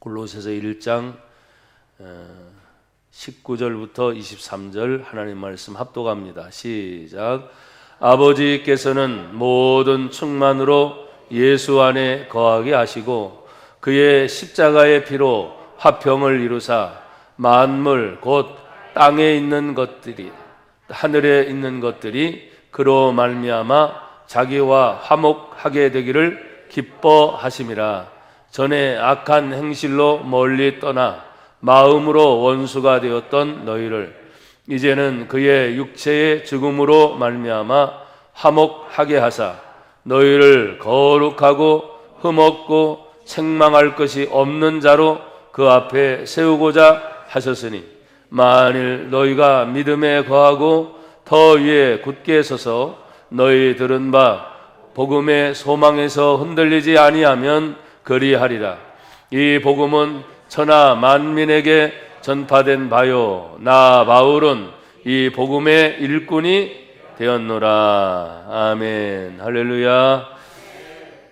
골로새서 1장 19절부터 23절 하나님 말씀 합독합니다. 시작. 아버지께서는 모든 충만으로 예수 안에 거하게 하시고 그의 십자가의 피로 화평을 이루사 만물 곧 땅에 있는 것들이 하늘에 있는 것들이 그로 말미암아 자기와 화목하게 되기를 기뻐하심이라. 전에 악한 행실로 멀리 떠나 마음으로 원수가 되었던 너희를 이제는 그의 육체의 죽음으로 말미암아 화목하게 하사 너희를 거룩하고 흠없고 책망할 것이 없는 자로 그 앞에 세우고자 하셨으니 만일 너희가 믿음에 거하고 더 위에 굳게 서서 너희 들은 바 복음의 소망에서 흔들리지 아니하면 그리하리라. 이 복음은 천하 만민에게 전파된 바요 나 바울은 이 복음의 일꾼이 되었노라. 아멘. 할렐루야.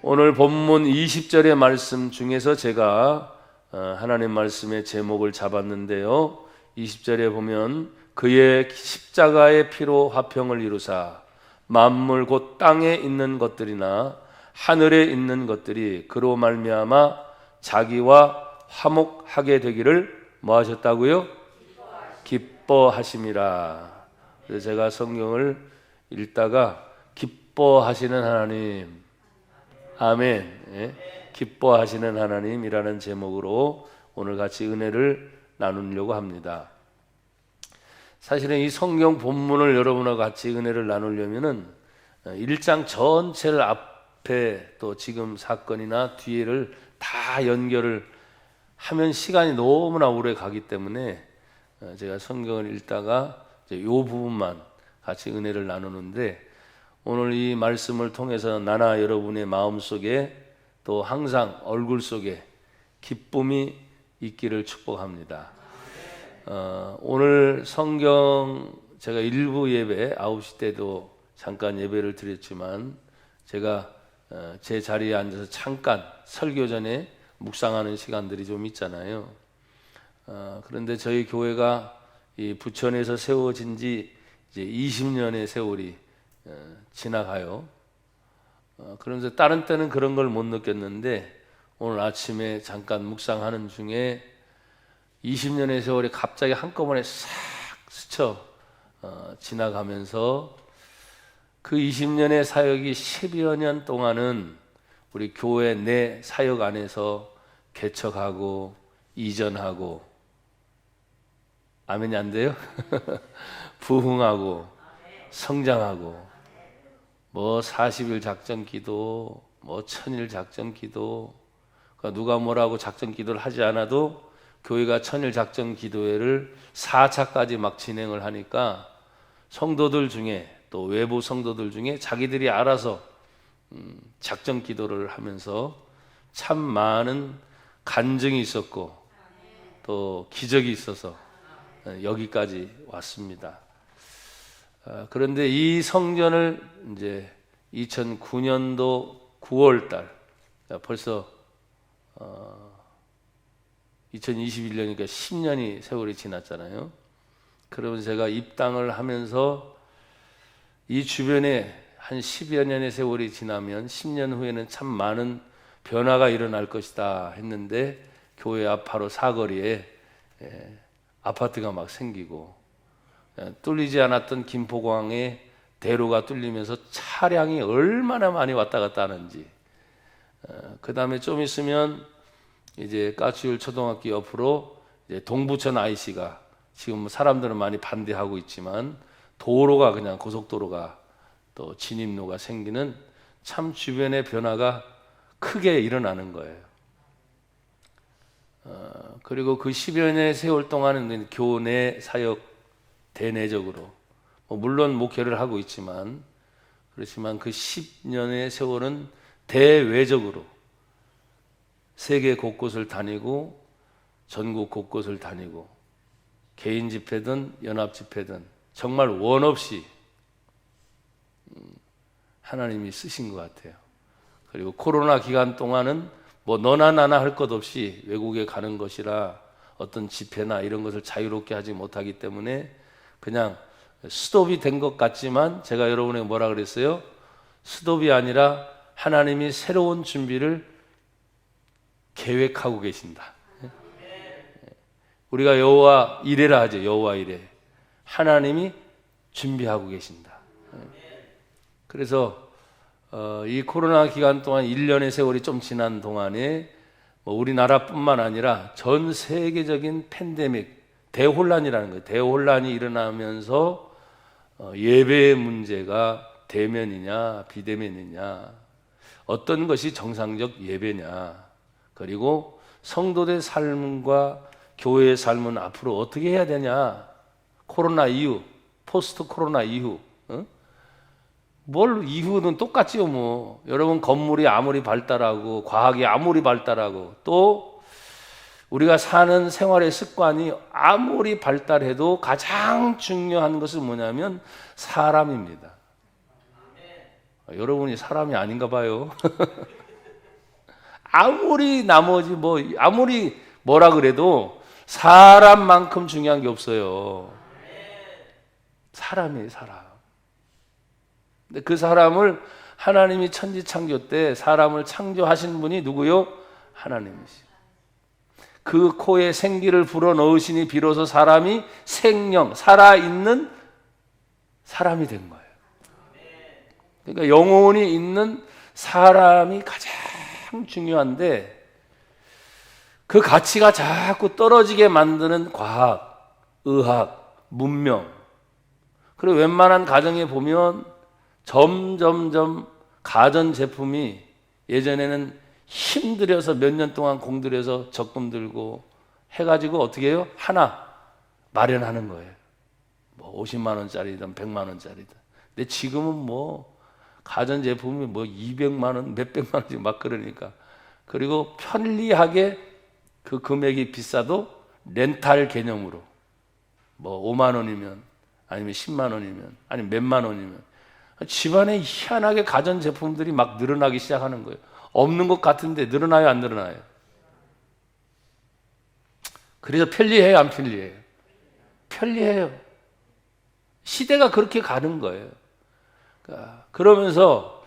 오늘 본문 20절의 말씀 중에서 제가 하나님 말씀의 제목을 잡았는데요, 20절에 보면 그의 십자가의 피로 화평을 이루사 만물 곧 땅에 있는 것들이나 하늘에 있는 것들이 그로 말미암아 자기와 화목하게 되기를 뭐 하셨다고요? 기뻐하심이라. 그래서 제가 성경을 읽다가 기뻐하시는 하나님, 아멘, 예? 기뻐하시는 하나님이라는 제목으로 오늘 같이 은혜를 나누려고 합니다. 사실은 이 성경 본문을 여러분과 같이 은혜를 나누려면은 1장 전체를 앞에 또 지금 사건이나 뒤에를 다 연결을 하면 시간이 너무나 오래 가기 때문에 제가 성경을 읽다가 이 부분만 같이 은혜를 나누는데, 오늘 이 말씀을 통해서 나나 여러분의 마음속에 또 항상 얼굴 속에 기쁨이 있기를 축복합니다. 오늘 성경 제가 일부 예배 9시 때도 잠깐 예배를 드렸지만 제가 제 자리에 앉아서 잠깐 설교 전에 묵상하는 시간들이 좀 있잖아요. 그런데 저희 교회가 이 부천에서 세워진 지 이제 20년의 세월이 지나가요. 그런데 다른 때는 그런 걸 못 느꼈는데 오늘 아침에 잠깐 묵상하는 중에 20년의 세월이 갑자기 한꺼번에 싹 스쳐 지나가면서 그 20년의 사역이 10여 년 동안은 우리 교회 내 사역 안에서 개척하고 이전하고, 아멘이 안 돼요? 부흥하고 성장하고, 뭐 40일 작전 기도, 뭐 1000일 작전 기도, 누가 뭐라고 작전 기도를 하지 않아도 교회가 1000일 작전 기도회를 4차까지 막 진행을 하니까 성도들 중에 또 외부 성도들 중에 자기들이 알아서 작전 기도를 하면서 참 많은 간증이 있었고 또 기적이 있어서 여기까지 왔습니다. 그런데 이 성전을 이제 2009년도 9월 달, 벌써 2021년이니까 10년이 세월이 지났잖아요. 그러면서 제가 입당을 하면서 이 주변에 한 10여 년의 세월이 지나면 10년 후에는 참 많은 변화가 일어날 것이다 했는데, 교회 앞 바로 사거리에 아파트가 막 생기고 뚫리지 않았던 김포공항에 대로가 뚫리면서 차량이 얼마나 많이 왔다 갔다 하는지, 그 다음에 좀 있으면 이제 까치울 초등학교 옆으로 이제 동부천 IC가, 지금 사람들은 많이 반대하고 있지만 도로가 그냥 고속도로가 또 진입로가 생기는 참 주변의 변화가 크게 일어나는 거예요. 그리고 그 10여 년의 세월 동안은 교내 사역 대내적으로 물론 목회를 하고 있지만, 그렇지만 그 10년의 세월은 대외적으로 세계 곳곳을 다니고 전국 곳곳을 다니고 개인 집회든 연합 집회든 정말 원 없이 하나님이 쓰신 것 같아요. 그리고 코로나 기간 동안은 뭐 너나 나나 할 것 없이 외국에 가는 것이라 어떤 집회나 이런 것을 자유롭게 하지 못하기 때문에 그냥 스톱이 된 것 같지만 제가 여러분에게 뭐라 그랬어요? 스톱이 아니라 하나님이 새로운 준비를 계획하고 계신다. 우리가 여호와 이레라 하죠. 여호와 이레. 하나님이 준비하고 계신다. 그래서 이 코로나 기간 동안 1년의 세월이 좀 지난 동안에 뭐 우리나라뿐만 아니라 전 세계적인 팬데믹, 대혼란이라는 거예요. 대혼란이 일어나면서 예배의 문제가 대면이냐 비대면이냐, 어떤 것이 정상적 예배냐, 그리고 성도들의 삶과 교회의 삶은 앞으로 어떻게 해야 되냐, 코로나 이후, 포스트 코로나 이후, 뭘 이후는 똑같지요 뭐. 여러분 건물이 아무리 발달하고 과학이 아무리 발달하고 또 우리가 사는 생활의 습관이 아무리 발달해도 가장 중요한 것은 뭐냐면 사람입니다. 여러분이 사람이 아닌가 봐요. 아무리 나머지 뭐 아무리 뭐라 그래도 사람만큼 중요한 게 없어요. 사람이에요, 사람. 근데 그 사람을 하나님이 천지창조 때 사람을 창조하신 분이 누구요? 하나님이시죠. 그 코에 생기를 불어넣으시니 비로소 사람이 생명, 살아있는 사람이 된 거예요. 그러니까 영혼이 있는 사람이 가장 중요한데 그 가치가 자꾸 떨어지게 만드는 과학, 의학, 문명, 그리고 웬만한 가정에 보면 점점점 가전제품이 예전에는 힘들여서 몇 년 동안 공들여서 적금 들고 해가지고 어떻게 해요? 하나 마련하는 거예요. 뭐 50만 원짜리든 100만 원짜리든. 근데 지금은 뭐 가전제품이 뭐 200만 원, 몇백만 원씩 막 그러니까. 그리고 편리하게 그 금액이 비싸도 렌탈 개념으로 뭐 5만 원이면 아니면 10만 원이면 아니면 몇만 원이면 집안에 희한하게 가전제품들이 막 늘어나기 시작하는 거예요. 없는 것 같은데 늘어나요, 안 늘어나요? 그래서 편리해요, 안 편리해요? 편리해요. 시대가 그렇게 가는 거예요. 그러면서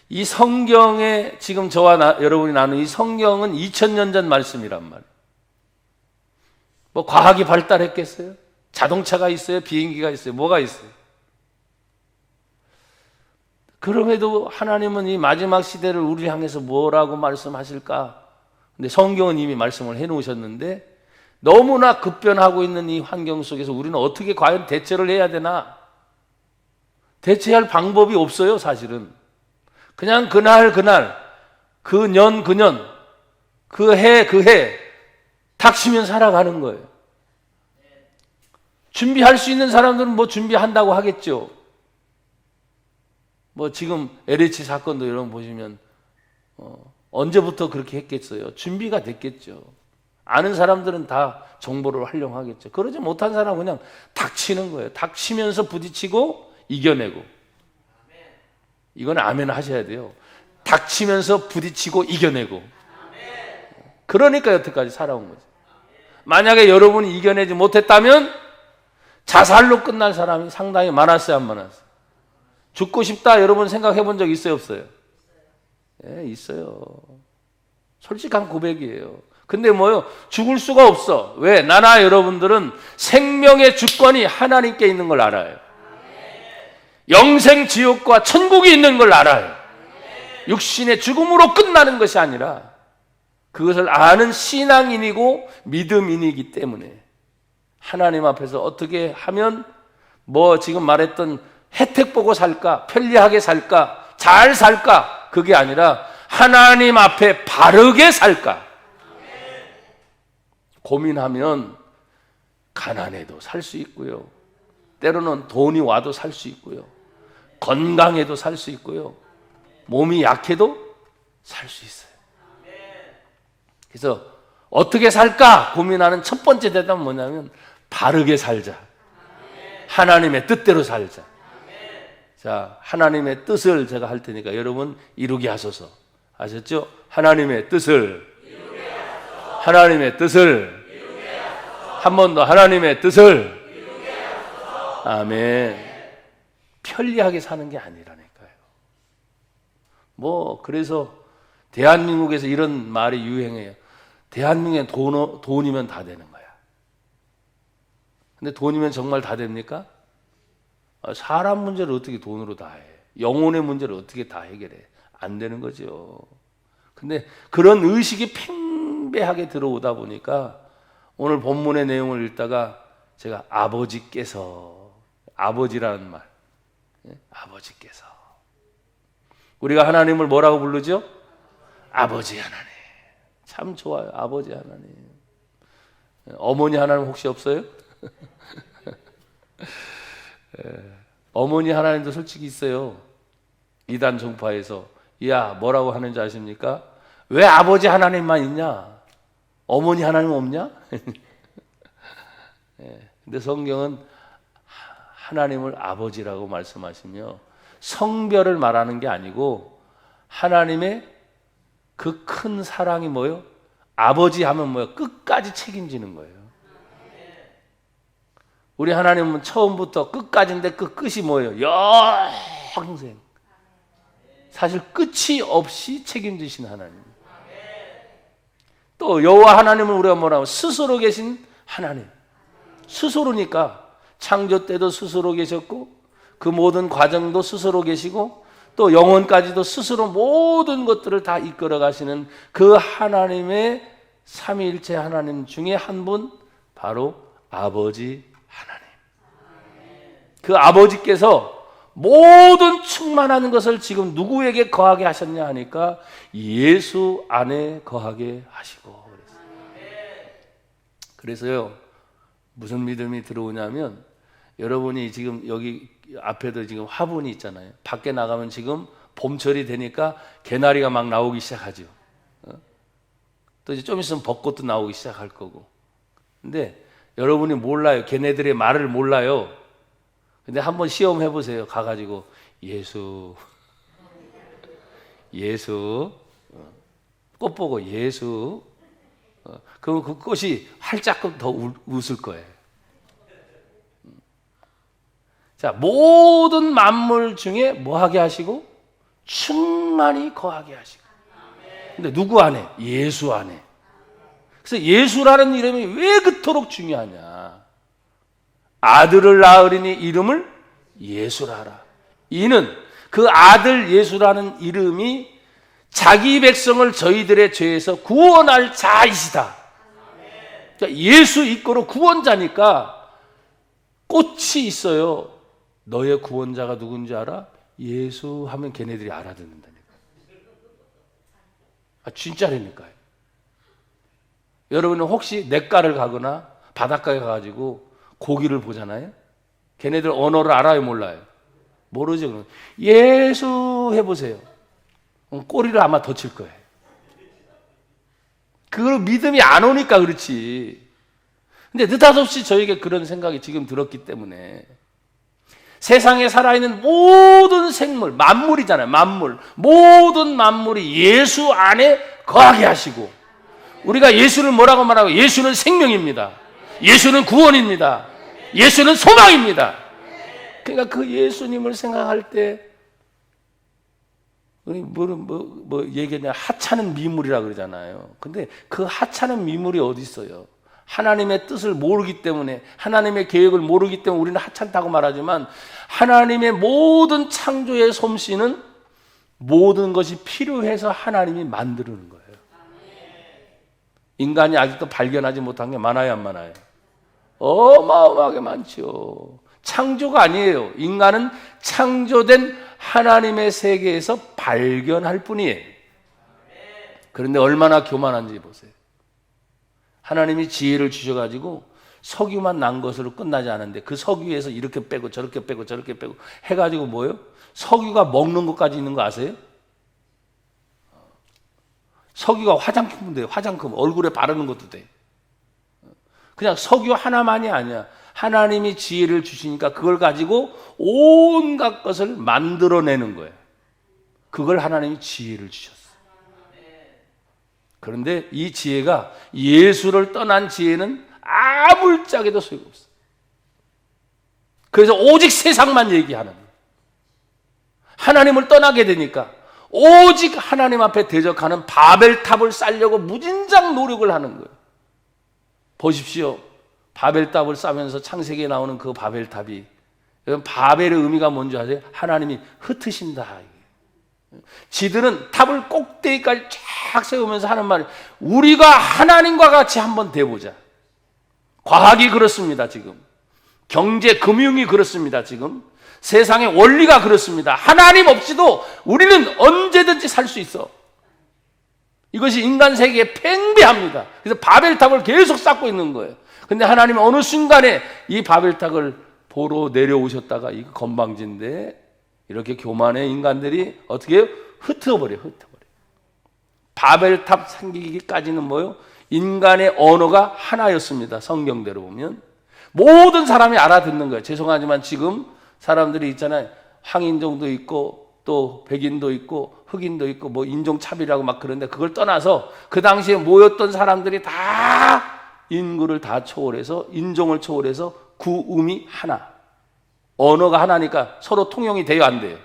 이 성경에 지금 저와 여러분이 나눈 이 성경은 2000년 전 말씀이란 말이에요. 뭐 과학이 발달했겠어요? 자동차가 있어요? 비행기가 있어요? 뭐가 있어요? 그럼에도 하나님은 이 마지막 시대를 우리 향해서 뭐라고 말씀하실까? 근데 성경은 이미 말씀을 해놓으셨는데 너무나 급변하고 있는 이 환경 속에서 우리는 어떻게 과연 대처를 해야 되나? 대처할 방법이 없어요, 사실은. 그냥 그날, 그 년, 그 해, 닥치면 살아가는 거예요. 준비할 수 있는 사람들은 뭐 준비한다고 하겠죠. 뭐 지금 LH 사건도 여러분 보시면 언제부터 그렇게 했겠어요? 준비가 됐겠죠. 아는 사람들은 다 정보를 활용하겠죠. 그러지 못한 사람은 그냥 닥치는 거예요. 닥치면서 부딪히고 이겨내고. 이건 아멘 하셔야 돼요. 닥치면서 부딪히고 이겨내고. 그러니까 여태까지 살아온 거죠. 만약에 여러분이 이겨내지 못했다면 자살로 끝날 사람이 상당히 많았어요, 안 많았어요? 죽고 싶다 여러분 생각해 본 적 있어요, 없어요? 예, 있어요. 솔직한 고백이에요. 근데 뭐요? 죽을 수가 없어. 왜? 나나 여러분들은 생명의 주권이 하나님께 있는 걸 알아요. 영생 지옥과 천국이 있는 걸 알아요. 육신의 죽음으로 끝나는 것이 아니라 그것을 아는 신앙인이고 믿음인이기 때문에 하나님 앞에서 어떻게 하면 뭐 지금 말했던 혜택 보고 살까? 편리하게 살까? 잘 살까? 그게 아니라 하나님 앞에 바르게 살까? 고민하면 가난해도 살 수 있고요. 때로는 돈이 와도 살 수 있고요. 건강해도 살 수 있고요. 몸이 약해도 살 수 있어요. 그래서 어떻게 살까 고민하는 첫 번째 대답은 뭐냐면 바르게 살자. 하나님의 뜻대로 살자. 자, 하나님의 뜻을 제가 할 테니까 여러분 이루게 하소서. 아셨죠? 하나님의 뜻을 하나님의 뜻을 한 번 더 하나님의 뜻을 아멘. 편리하게 사는 게 아니라니까요. 그래서 대한민국에서 이런 말이 유행해요. 대한민국에 돈이면 다 되는 거야. 근데 돈이면 정말 다 됩니까? 사람 문제를 어떻게 돈으로 다 해? 영혼의 문제를 어떻게 다 해결해? 안 되는 거죠. 근데 그런 의식이 팽배하게 들어오다 보니까 오늘 본문의 내용을 읽다가 제가 아버지라는 말, 아버지께서 우리가 하나님을 뭐라고 부르죠? 아버지 하나님. 참 좋아요. 아버지 하나님. 어머니 하나님 혹시 없어요? 어머니 하나님도 솔직히 있어요. 이단 종파에서 야 뭐라고 하는지 아십니까? 왜 아버지 하나님만 있냐? 어머니 하나님 없냐? 근데 성경은 하나님을 아버지라고 말씀하시며 성별을 말하는 게 아니고 하나님의 그 큰 사랑이 뭐예요? 아버지 하면 뭐예요? 끝까지 책임지는 거예요. 우리 하나님은 처음부터 끝까지인데 그 끝이 뭐예요? 영생. 사실 끝이 없이 책임지신 하나님. 또 여호와 하나님을 우리가 뭐라고 스스로 계신 하나님. 스스로니까 창조 때도 스스로 계셨고 그 모든 과정도 스스로 계시고 또 영혼까지도 스스로 모든 것들을 다 이끌어 가시는 그 하나님의 삼위일체 하나님 중에 한 분 바로 아버지 하나님. 그 아버지께서 모든 충만한 것을 지금 누구에게 거하게 하셨냐 하니까 예수 안에 거하게 하시고 그래서요 무슨 믿음이 들어오냐면 여러분이 지금 여기 앞에도 지금 화분이 있잖아요. 밖에 나가면 지금 봄철이 되니까 개나리가 막 나오기 시작하죠. 또 이제 좀 있으면 벚꽃도 나오기 시작할 거고. 근데 여러분이 몰라요. 걔네들의 말을 몰라요. 근데 한번 시험해 보세요. 가가지고 예수 꽃 보고 예수 그럼 그 꽃이 활짝 더 웃을 거예요. 자, 모든 만물 중에 뭐 하게 하시고 충만히 거하게 하시고. 근데 누구 안에? 예수 안에. 그래서 예수라는 이름이 왜 그토록 중요하냐? 아들을 낳으리니 이름을 예수라 하라. 이는 그 아들 예수라는 이름이 자기 백성을 저희들의 죄에서 구원할 자이시다. 그러니까 예수 이꼬로 구원자니까 꽃이 있어요. 너의 구원자가 누군지 알아? 예수 하면 걔네들이 알아듣는다니까. 진짜라니까요. 여러분은 혹시 냇가를 가거나 바닷가에 가가지고 고기를 보잖아요. 걔네들 언어를 알아요, 몰라요? 모르죠. 그럼 예수 해보세요. 꼬리를 아마 더 칠 거예요. 그걸 믿음이 안 오니까 그렇지. 근데 느닷없이 저에게 그런 생각이 지금 들었기 때문에 세상에 살아있는 모든 생물, 만물이잖아요. 만물. 모든 만물이 예수 안에 거하게 하시고 우리가 예수를 뭐라고 말하고 예수는 생명입니다. 예수는 구원입니다. 예수는 소망입니다. 그러니까 그 예수님을 생각할 때 우리 얘기하냐 하찮은 미물이라 그러잖아요. 근데 그 하찮은 미물이 어디 있어요? 하나님의 뜻을 모르기 때문에 하나님의 계획을 모르기 때문에 우리는 하찮다고 말하지만 하나님의 모든 창조의 솜씨는 모든 것이 필요해서 하나님이 만드는 거예요. 인간이 아직도 발견하지 못한 게 많아요, 안 많아요? 어마어마하게 많죠. 창조가 아니에요. 인간은 창조된 하나님의 세계에서 발견할 뿐이에요. 그런데 얼마나 교만한지 보세요. 하나님이 지혜를 주셔가지고 석유만 난 것으로 끝나지 않은데 그 석유에서 이렇게 빼고 저렇게 빼고 저렇게 빼고 해가지고 뭐예요? 석유가 먹는 것까지 있는 거 아세요? 석유가 화장품 돼요. 화장품 얼굴에 바르는 것도 돼. 그냥 석유 하나만이 아니야. 하나님이 지혜를 주시니까 그걸 가지고 온갖 것을 만들어내는 거예요. 그걸 하나님이 지혜를 주셨어요. 그런데 이 지혜가 예수를 떠난 지혜는 아물짝에도 소용없어. 그래서 오직 세상만 얘기하는, 하나님을 떠나게 되니까 오직 하나님 앞에 대적하는 바벨탑을 쌓으려고 무진장 노력을 하는 거예요. 보십시오. 바벨탑을 쌓으면서 창세기에 나오는 그 바벨탑이, 바벨의 의미가 뭔지 아세요? 하나님이 흩으신다. 지들은 탑을 꼭대기까지 쫙 세우면서 하는 말이, 우리가 하나님과 같이 한번 돼보자. 과학이 그렇습니다. 지금 경제, 금융이 그렇습니다. 지금 세상의 원리가 그렇습니다. 하나님 없이도 우리는 언제든지 살 수 있어. 이것이 인간 세계에 팽배합니다. 그래서 바벨탑을 계속 쌓고 있는 거예요. 근데 하나님은 어느 순간에 이 바벨탑을 보러 내려오셨다가, 이 건방진데 이렇게 교만의 인간들이 어떻게 해요? 흩어버려. 바벨탑 생기기까지는 뭐예요? 인간의 언어가 하나였습니다. 성경대로 보면 모든 사람이 알아듣는 거예요. 죄송하지만 지금 사람들이 있잖아요. 황인종도 있고 또 백인도 있고 흑인도 있고 뭐 인종차별이라고 막 그러는데, 그걸 떠나서 그 당시에 모였던 사람들이 다 인구를 다 초월해서, 인종을 초월해서 구음이 하나, 언어가 하나니까 서로 통용이 돼요, 안 돼요?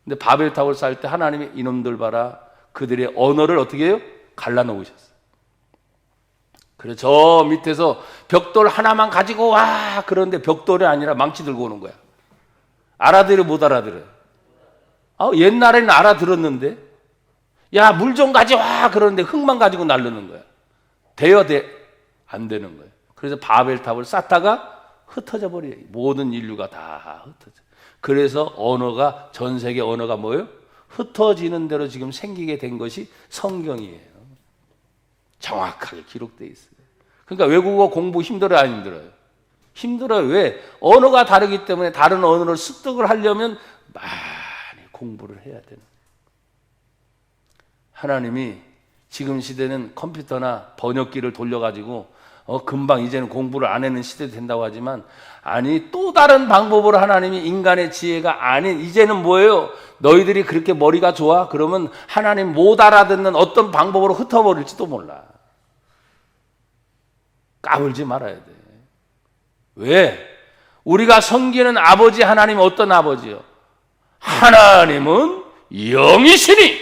근데 바벨탑을 쌓을 때 하나님이 이놈들 봐라, 그들의 언어를 어떻게 해요? 갈라놓으셨어요. 그래서 저 밑에서 벽돌 하나만 가지고 와, 그런데 벽돌이 아니라 망치 들고 오는 거야. 알아들어 못 알아들어요? 옛날에는 알아들었는데, 야, 물 좀 가져와, 그러는데 흙만 가지고 나르는 거야. 돼요, 돼? 안 되는 거예요. 그래서 바벨탑을 쌓다가 흩어져 버려요. 모든 인류가 다 흩어져. 그래서 언어가, 전 세계 언어가 뭐예요? 흩어지는 대로 지금 생기게 된 것이 성경이에요. 정확하게 기록되어 있어요. 그러니까 외국어 공부 힘들어요, 안 힘들어요? 힘들어요. 왜? 언어가 다르기 때문에 다른 언어를 습득을 하려면 많이 공부를 해야 되는. 하나님이 지금 시대는 컴퓨터나 번역기를 돌려가지고 금방 이제는 공부를 안 하는 시대 된다고 하지만, 아니, 또 다른 방법으로 하나님이 인간의 지혜가 아닌, 이제는 뭐예요? 너희들이 그렇게 머리가 좋아? 그러면 하나님 못 알아듣는 어떤 방법으로 흩어버릴지도 몰라. 까불지 말아야 돼. 왜? 우리가 섬기는 아버지 하나님은 어떤 아버지요? 하나님은 영이시니,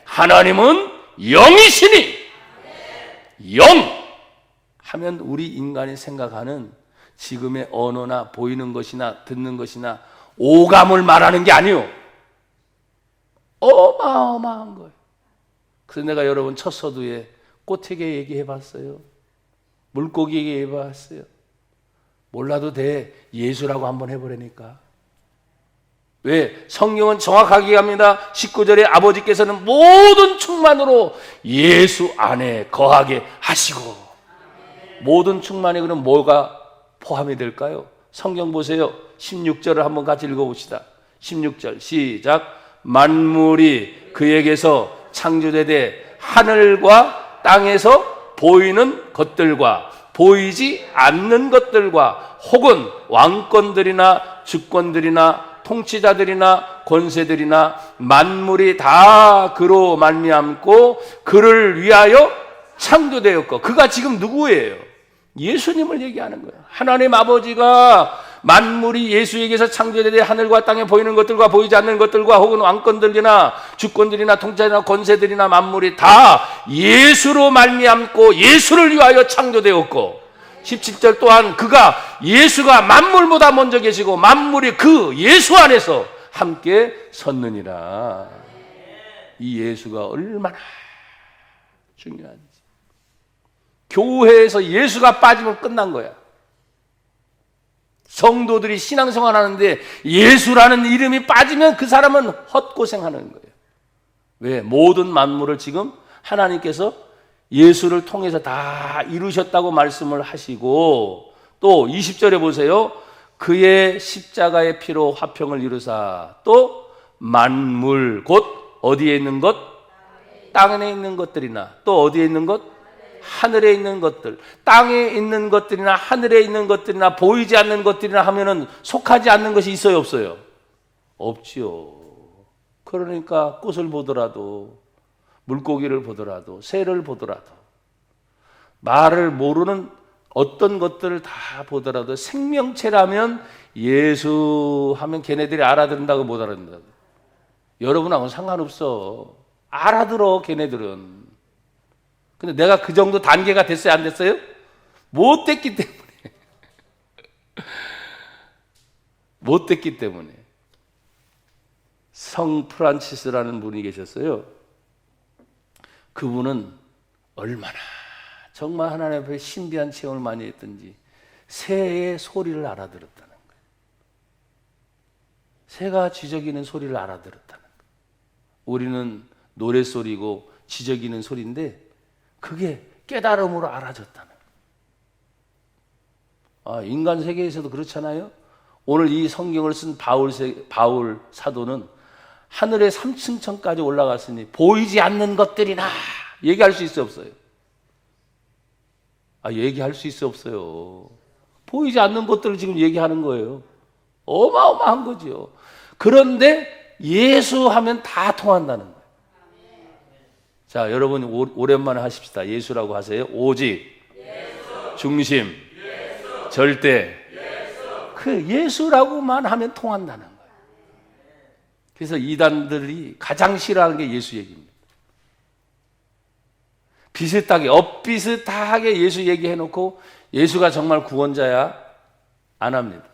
하나님은 영이시니, 영 하면 우리 인간이 생각하는 지금의 언어나 보이는 것이나 듣는 것이나 오감을 말하는 게 아니요, 어마어마한 거예요. 그래서 내가 여러분 첫 서두에 꽃에게 얘기해 봤어요. 물고기에게 얘기해 봤어요. 몰라도 돼, 예수라고 한번 해보라니까. 왜? 성경은 정확하게 얘기합니다. 19절에 아버지께서는 모든 충만으로 예수 안에 거하게 하시고. 모든 충만이 그럼 뭐가 포함이 될까요? 성경 보세요. 16절을 한번 같이 읽어봅시다. 16절 시작. 만물이 그에게서 창조되되 하늘과 땅에서 보이는 것들과 보이지 않는 것들과 혹은 왕권들이나 주권들이나 통치자들이나 권세들이나 만물이 다 그로 말미암고 그를 위하여 창조되었고. 그가 지금 누구예요? 예수님을 얘기하는 거예요. 하나님 아버지가 만물이 예수에게서 창조되되 하늘과 땅에 보이는 것들과 보이지 않는 것들과 혹은 왕권들이나 주권들이나 통치자나 권세들이나 만물이 다 예수로 말미암고 예수를 위하여 창조되었고, 17절 또한 그가 예수가 만물보다 먼저 계시고 만물이 그 예수 안에서 함께 섰느니라. 이 예수가 얼마나 중요한지. 교회에서 예수가 빠지면 끝난 거야. 성도들이 신앙생활 하는데 예수라는 이름이 빠지면 그 사람은 헛고생하는 거예요. 왜? 모든 만물을 지금 하나님께서 예수를 통해서 다 이루셨다고 말씀을 하시고, 또 20절에 보세요. 그의 십자가의 피로 화평을 이루사 또 만물, 곧 어디에 있는 것? 땅에 있는 것들이나 또 어디에 있는 것? 하늘에 있는 것들. 땅에 있는 것들이나 하늘에 있는 것들이나 보이지 않는 것들이나 하면은 속하지 않는 것이 있어요, 없어요? 없지요. 그러니까 꽃을 보더라도 물고기를 보더라도 새를 보더라도 말을 모르는 어떤 것들을 다 보더라도 생명체라면 예수 하면 걔네들이 알아듣는다고 못 알아듣는다고. 여러분하고는 상관없어. 알아들어 걔네들은. 근데 내가 그 정도 단계가 됐어요 안 됐어요? 못 됐기 때문에. 못 됐기 때문에. 성 프란치스라는 분이 계셨어요. 그분은 얼마나 정말 하나님 앞에 신비한 체험을 많이 했던지 새의 소리를 알아들었다는 거예요. 새가 지저귀는 소리를 알아들었다는 거예요. 우리는 노랫소리고 지저귀는 소리인데 그게 깨달음으로 알아졌다는 거예요. 인간 세계에서도 그렇잖아요. 오늘 이 성경을 쓴 바울 사도는 하늘의 3층천까지 올라갔으니 보이지 않는 것들이나 얘기할 수 있어 없어요? 얘기할 수 있어 없어요? 보이지 않는 것들을 지금 얘기하는 거예요. 어마어마한 거죠. 그런데 예수 하면 다 통한다는 거예요. 자, 여러분 오랜만에 하십시다. 예수라고 하세요. 오직, 예수. 중심, 예수. 절대, 예수. 그 예수라고만 하면 통한다는 거예요. 그래서 이단들이 가장 싫어하는 게 예수 얘기입니다. 비슷하게 엇비슷하게 예수 얘기해놓고 예수가 정말 구원자야? 안 합니다.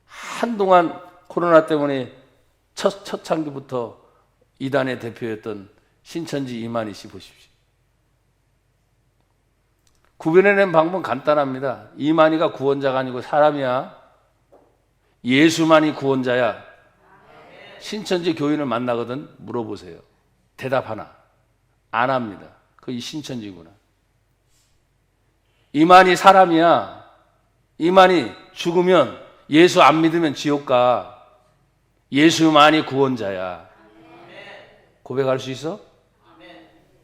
한동안 코로나 때문에 첫 창기부터 이단의 대표였던 신천지 이만희 씨 보십시오. 구별해낸 방법은 간단합니다. 이만희가 구원자가 아니고 사람이야. 예수만이 구원자야. 신천지 교인을 만나거든 물어보세요. 대답하나? 안 합니다. 그게 신천지구나. 이만희 사람이야. 이만희 죽으면 예수 안 믿으면 지옥 가. 예수만이 구원자야. 고백할 수 있어?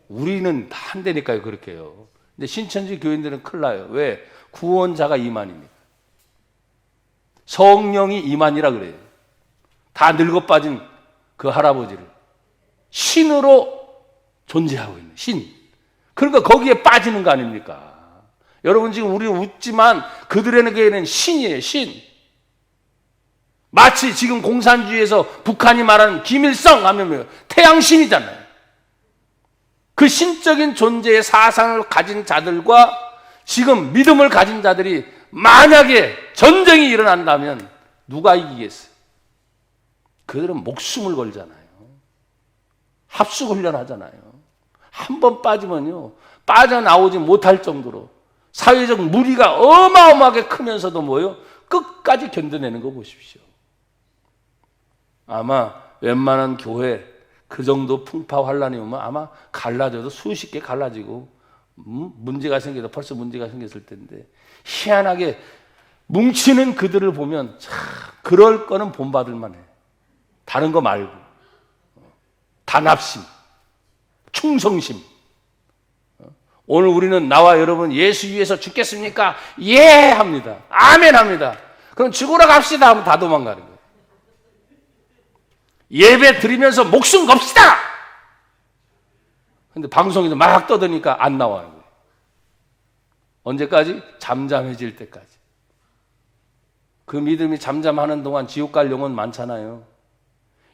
우리는 다 한다니까요. 그렇게 해요. 근데 신천지 교인들은 큰일 나요. 왜? 구원자가 이만입니다. 성령이 이만이라 그래요. 다 늙어 빠진 그 할아버지를 신으로 존재하고 있는 신. 그러니까 거기에 빠지는 거 아닙니까? 여러분 지금 우리는 웃지만 그들에게는 신이에요. 신. 마치 지금 공산주의에서 북한이 말하는 김일성 하면 태양신이잖아요. 그 신적인 존재의 사상을 가진 자들과 지금 믿음을 가진 자들이 만약에 전쟁이 일어난다면 누가 이기겠어요? 그들은 목숨을 걸잖아요. 합숙훈련 하잖아요. 한 번 빠지면요 빠져나오지 못할 정도로 사회적 무리가 어마어마하게 크면서도 뭐요? 끝까지 견뎌내는 거 보십시오. 아마 웬만한 교회 그 정도 풍파 환란이 오면 아마 갈라져도 수십 개 갈라지고 문제가 생겨도 벌써 문제가 생겼을 텐데 희한하게 뭉치는 그들을 보면 참 그럴 거는 본받을 만해. 다른 거 말고 단합심, 충성심. 오늘 우리는 나와 여러분 예수 위해서 죽겠습니까? 예 합니다. 아멘 합니다. 그럼 죽으러 갑시다 하면 다 도망가는 거예요. 예배 드리면서 목숨 겁시다. 근데 방송에서 막 떠드니까 안 나와요. 언제까지? 잠잠해질 때까지. 그 믿음이 잠잠하는 동안 지옥 갈 영혼 많잖아요.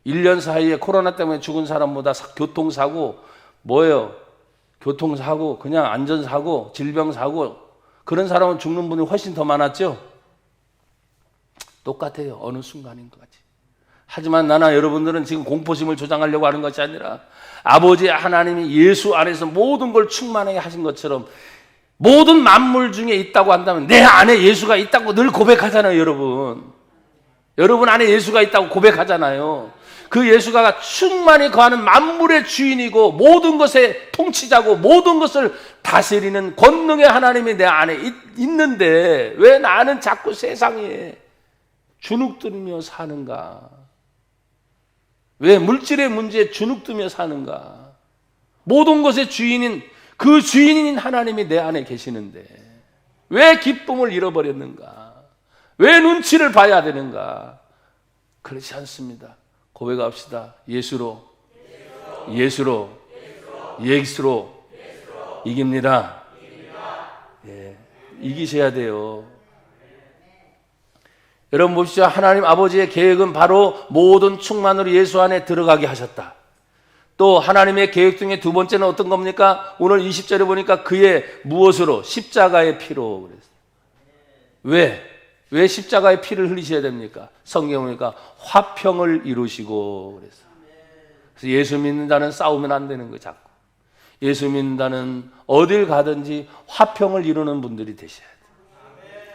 1년 사이에 코로나 때문에 죽은 사람보다 교통사고, 뭐예요? 교통사고, 그냥 안전사고, 질병사고, 그런 사람은 죽는 분이 훨씬 더 많았죠? 똑같아요. 어느 순간인가지. 하지만 나나 여러분들은 지금 공포심을 조장하려고 하는 것이 아니라 아버지 하나님이 예수 안에서 모든 걸 충만하게 하신 것처럼 모든 만물 중에 있다고 한다면 내 안에 예수가 있다고 늘 고백하잖아요. 여러분 안에 예수가 있다고 고백하잖아요. 그 예수가 충만히 거하는 만물의 주인이고 모든 것의 통치자고 모든 것을 다스리는 권능의 하나님이 내 안에 있는데 왜 나는 자꾸 세상에 주눅들며 사는가? 왜 물질의 문제에 주눅들며 사는가? 모든 것의 주인인 그 주인인 하나님이 내 안에 계시는데 왜 기쁨을 잃어버렸는가? 왜 눈치를 봐야 되는가? 그렇지 않습니다. 고백합시다. 예수로 예수로 이깁니다. 예, 이기셔야 돼요. 여러분 보십시오. 하나님 아버지의 계획은 바로 모든 충만으로 예수 안에 들어가게 하셨다. 또 하나님의 계획 중에 두 번째는 어떤 겁니까? 오늘 20절에 보니까 그의 무엇으로? 십자가의 피로 그랬어요. 왜 십자가의 피를 흘리셔야 됩니까? 성경 보니까 화평을 이루시고 그랬어요. 그래서 예수 믿는 자는 싸우면 안 되는 거예요. 자꾸 예수 믿는 자는 어딜 가든지 화평을 이루는 분들이 되셔야 돼요.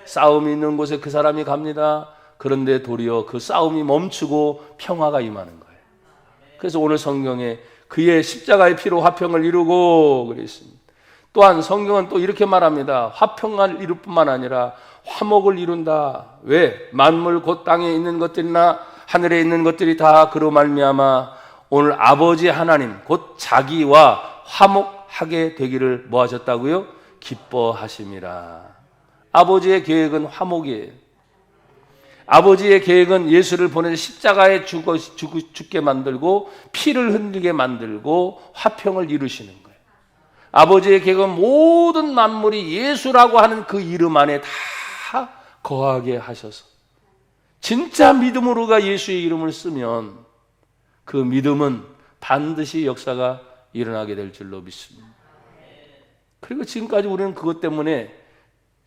싸움이 있는 곳에 그 사람이 갑니다. 그런데 도리어 그 싸움이 멈추고 평화가 임하는 거예요. 그래서 오늘 성경에 그의 십자가의 피로 화평을 이루고 그랬습니다. 또한 성경은 또 이렇게 말합니다. 화평을 이룰 뿐만 아니라 화목을 이룬다. 왜? 만물 곧 땅에 있는 것들이나 하늘에 있는 것들이 다 그로 말미암아 오늘 아버지 하나님 곧 자기와 화목하게 되기를 뭐 하셨다고요? 기뻐하심이라. 아버지의 계획은 화목이에요. 아버지의 계획은 예수를 보내서 십자가에 죽게 만들고 피를 흘리게 만들고 화평을 이루시는 거예요. 아버지의 계획은 모든 만물이 예수라고 하는 그 이름 안에 다 거하게 하셔서 진짜 믿음으로가 예수의 이름을 쓰면 그 믿음은 반드시 역사가 일어나게 될 줄로 믿습니다. 그리고 지금까지 우리는 그것 때문에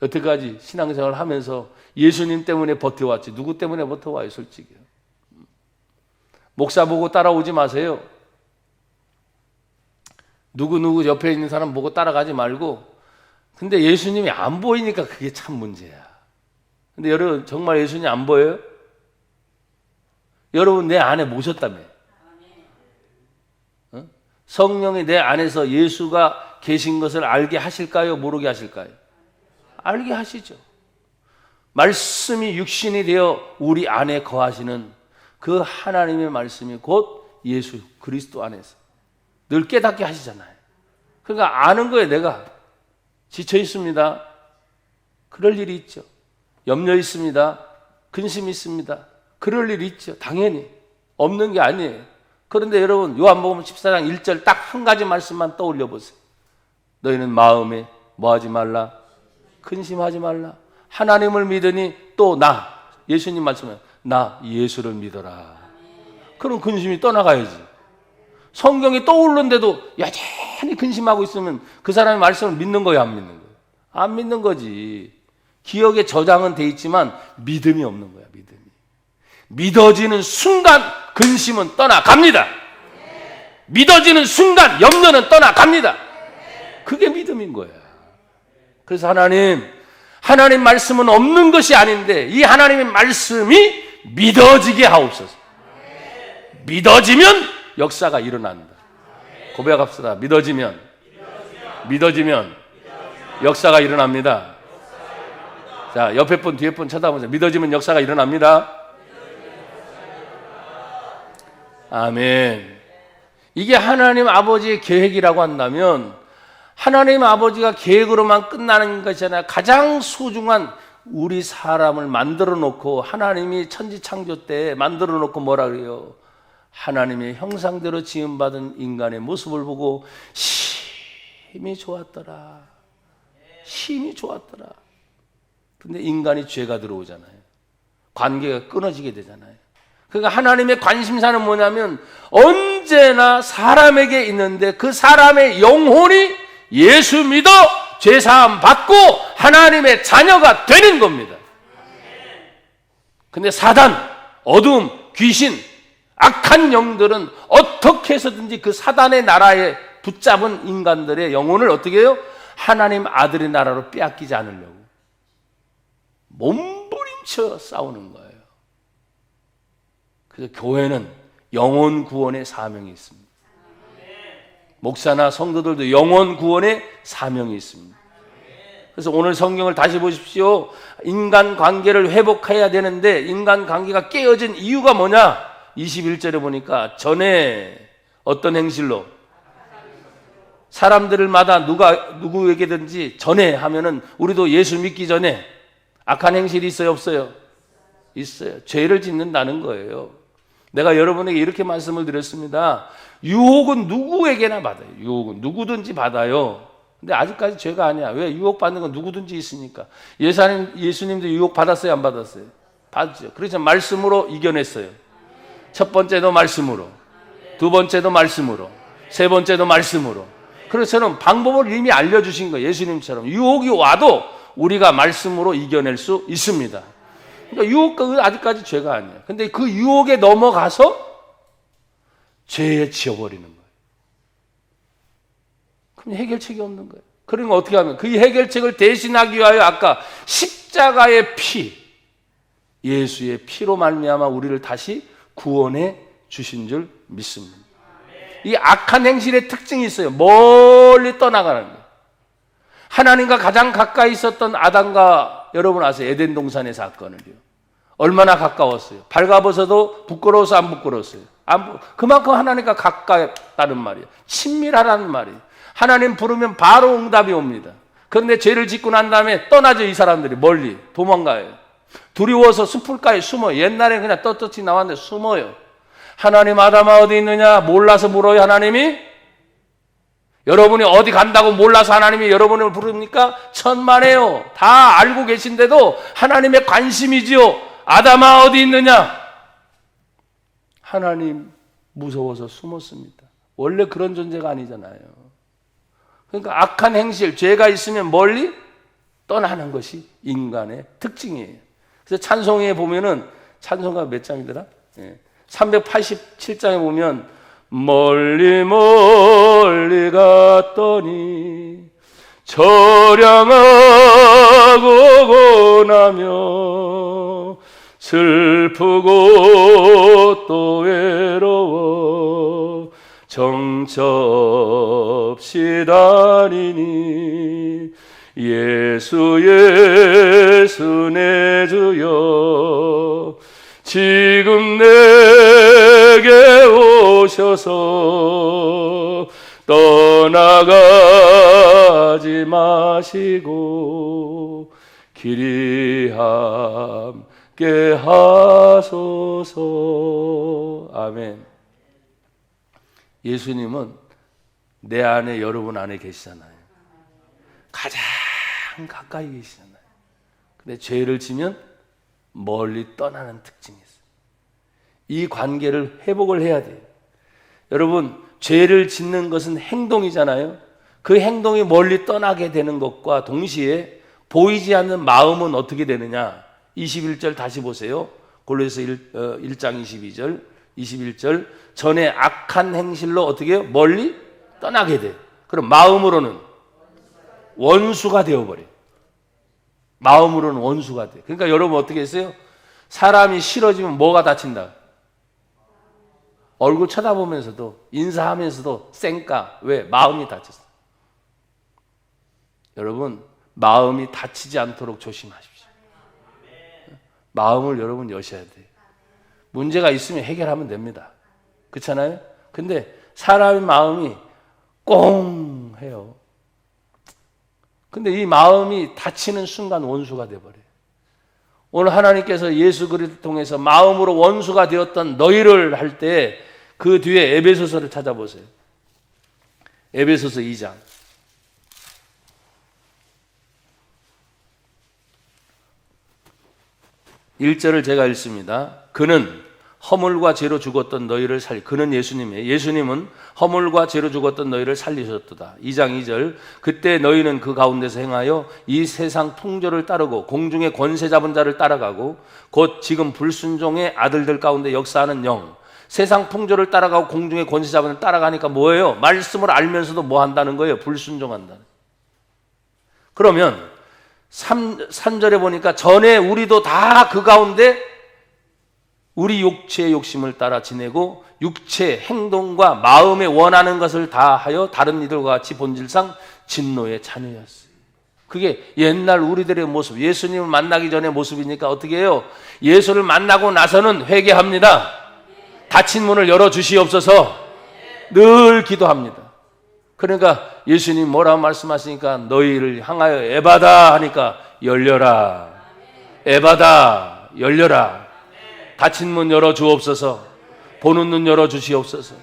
여태까지 신앙생활을 하면서 예수님 때문에 버텨왔지 누구 때문에 버텨와요? 솔직히 목사 보고 따라오지 마세요. 누구 옆에 있는 사람 보고 따라가지 말고. 근데 예수님이 안 보이니까 그게 참 문제야. 근데 여러분 정말 예수님 안 보여요? 여러분 내 안에 모셨다며. 성령이 내 안에서 예수가 계신 것을 알게 하실까요? 모르게 하실까요? 알게 하시죠. 말씀이 육신이 되어 우리 안에 거하시는 그 하나님의 말씀이 곧 예수 그리스도 안에서 늘 깨닫게 하시잖아요. 그러니까 아는 거예요. 내가 지쳐 있습니다. 그럴 일이 있죠. 염려 있습니다. 근심 있습니다. 그럴 일이 있죠. 당연히 없는 게 아니에요. 그런데 여러분 요한복음 14장 1절 딱 한 가지 말씀만 떠올려 보세요. 너희는 마음에 뭐하지 말라? 근심하지 말라. 하나님을 믿으니 또 나 예수님 말씀에 나 예수를 믿어라. 그럼 근심이 떠나가야지. 성경이 떠오르는데도 여전히 근심하고 있으면 그 사람의 말씀을 믿는 거예요? 안 믿는 거예요? 안 믿는 거지. 기억에 저장은 돼 있지만 믿음이 없는 거야. 믿음이. 믿어지는 순간 근심은 떠나갑니다. 믿어지는 순간 염려는 떠나갑니다. 그게 믿음인 거야. 그래서 하나님 말씀은 없는 것이 아닌데 이 하나님의 말씀이 믿어지게 하옵소서. 믿어지면 역사가 일어난다. 고백합시다. 믿어지면 역사가 일어납니다. 자, 옆에 분 뒤에 분 쳐다보세요. 믿어지면 역사가 일어납니다. 아멘. 이게 하나님 아버지의 계획이라고 한다면 하나님 아버지가 계획으로만 끝나는 것이잖아요. 가장 소중한 우리 사람을 만들어 놓고 하나님이 천지 창조 때 만들어 놓고 뭐라 그래요? 하나님의 형상대로 지음받은 인간의 모습을 보고 심히 좋았더라. 심히 좋았더라. 근데 인간이 죄가 들어오잖아요. 관계가 끊어지게 되잖아요. 그러니까 하나님의 관심사는 뭐냐면 언제나 사람에게 있는데 그 사람의 영혼이 예수 믿어 죄사함 받고 하나님의 자녀가 되는 겁니다. 근데 사단, 어둠, 귀신, 악한 영들은 어떻게 해서든지 그 사단의 나라에 붙잡은 인간들의 영혼을 어떻게 해요? 하나님 아들의 나라로 빼앗기지 않으려고 몸부림쳐 싸우는 거예요. 그래서 교회는 영혼 구원의 사명이 있습니다. 목사나 성도들도 영혼 구원의 사명이 있습니다. 그래서 오늘 성경을 다시 보십시오. 인간 관계를 회복해야 되는데 인간 관계가 깨어진 이유가 뭐냐? 21절에 보니까 전에 어떤 행실로 사람들마다 누구에게든지 전에 하면은 우리도 예수 믿기 전에 악한 행실이 있어요? 없어요? 있어요. 죄를 짓는다는 거예요. 내가 여러분에게 이렇게 말씀을 드렸습니다. 유혹은 누구에게나 받아요. 유혹은 누구든지 받아요. 근데 아직까지 죄가 아니야. 왜? 유혹받는 건 누구든지 있으니까. 예수님도 유혹 받았어요? 안 받았어요? 받았죠. 그래서 말씀으로 이겨냈어요. 첫 번째도 말씀으로, 두 번째도 말씀으로, 세 번째도 말씀으로. 그래서 저는 방법을 이미 알려주신 거예요. 예수님처럼. 유혹이 와도 우리가 말씀으로 이겨낼 수 있습니다. 그러니까 유혹은 아직까지 죄가 아니에요. 근데 그 유혹에 넘어가서 죄에 지어버리는 거예요. 그럼 해결책이 없는 거예요. 그러니까 어떻게 하면 그 해결책을 대신하기 위하여 아까 십자가의 피, 예수의 피로 말미암아 우리를 다시 구원해 주신 줄 믿습니다. 이 악한 행실의 특징이 있어요. 멀리 떠나가는 거예요. 하나님과 가장 가까이 있었던 아담과 여러분 아세요? 에덴 동산의 사건을요. 얼마나 가까웠어요. 발가벗어도 부끄러워서 안 부끄러웠어요. 그만큼 하나님과 가까웠다는 말이에요. 친밀하라는 말이에요. 하나님 부르면 바로 응답이 옵니다. 그런데 죄를 짓고 난 다음에 떠나죠. 이 사람들이 멀리 도망가요. 두려워서 숲을가에 숨어요. 옛날에 그냥 떳떳이 나왔는데 숨어요. 하나님 아담아 어디 있느냐? 몰라서 물어요. 하나님이 여러분이 어디 간다고 몰라서 하나님이 여러분을 부릅니까? 천만에요. 다 알고 계신데도 하나님의 관심이지요. 아담아 어디 있느냐? 하나님 무서워서 숨었습니다. 원래 그런 존재가 아니잖아요. 그러니까 악한 행실, 죄가 있으면 멀리 떠나는 것이 인간의 특징이에요. 그래서 찬송에 보면은 찬송가 몇 장이더라? 387장에 보면 멀리 멀리 갔더니 저량하고 고나며 슬프고 또 외로워 정처 없이 다니니 예수 예수 내 주여 지금 내게 오셔서 떠나가지 마시고 길이 함께 하소서. 아멘. 예수님은 내 안에 여러분 안에 계시잖아요. 가장 가까이 계시잖아요. 근데 죄를 지면 멀리 떠나는 특징이 있어요. 이 관계를 회복을 해야 돼요. 여러분, 죄를 짓는 것은 행동이잖아요. 그 행동이 멀리 떠나게 되는 것과 동시에 보이지 않는 마음은 어떻게 되느냐? 21절 다시 보세요. 골로새서 1장 22절, 21절. 전에 악한 행실로 어떻게 해요? 멀리 떠나게 돼요. 그럼 마음으로는 원수가 되어버려요. 마음으로는 원수가 돼요. 그러니까 여러분 어떻게 했어요? 사람이 싫어지면 뭐가 다친다? 얼굴 쳐다보면서도 인사하면서도 쌩까. 왜? 마음이 다쳤어. 여러분 마음이 다치지 않도록 조심하십시오. 마음을 여러분 여셔야 돼요. 문제가 있으면 해결하면 됩니다. 그렇잖아요? 근데 사람의 마음이 꽁 해요. 근데 이 마음이 다치는 순간 원수가 돼버려요. 오늘 하나님께서 예수 그리스도를 통해서 마음으로 원수가 되었던 너희를 할 때 그 뒤에 에베소서를 찾아보세요. 에베소서 2장. 1절을 제가 읽습니다. 그는 허물과 죄로 죽었던 너희를 그는 예수님이에요. 예수님은 허물과 죄로 죽었던 너희를 살리셨도다. 2장 2절. 그때 너희는 그 가운데서 행하여 이 세상 풍조를 따르고 공중의 권세 잡은 자를 따라가고 곧 지금 불순종의 아들들 가운데 역사하는 영. 세상 풍조를 따라가고 공중의 권세 잡은 자를 따라가니까 뭐예요? 말씀을 알면서도 뭐 한다는 거예요? 불순종한다는. 그러면 3절에 보니까 전에 우리도 다 그 가운데 우리 육체의 욕심을 따라 지내고 육체 행동과 마음에 원하는 것을 다 하여 다른 이들과 같이 본질상 진노의 자녀였어요. 그게 옛날 우리들의 모습, 예수님을 만나기 전의 모습이니까 어떻게 해요? 예수를 만나고 나서는 회개합니다. 닫힌 문을 열어주시옵소서 늘 기도합니다. 그러니까 예수님 뭐라고 말씀하시니까 너희를 향하여 에바다 하니까 열려라. 에바다 열려라. 닫힌 문 열어주옵소서. 보는 눈 열어주시옵소서.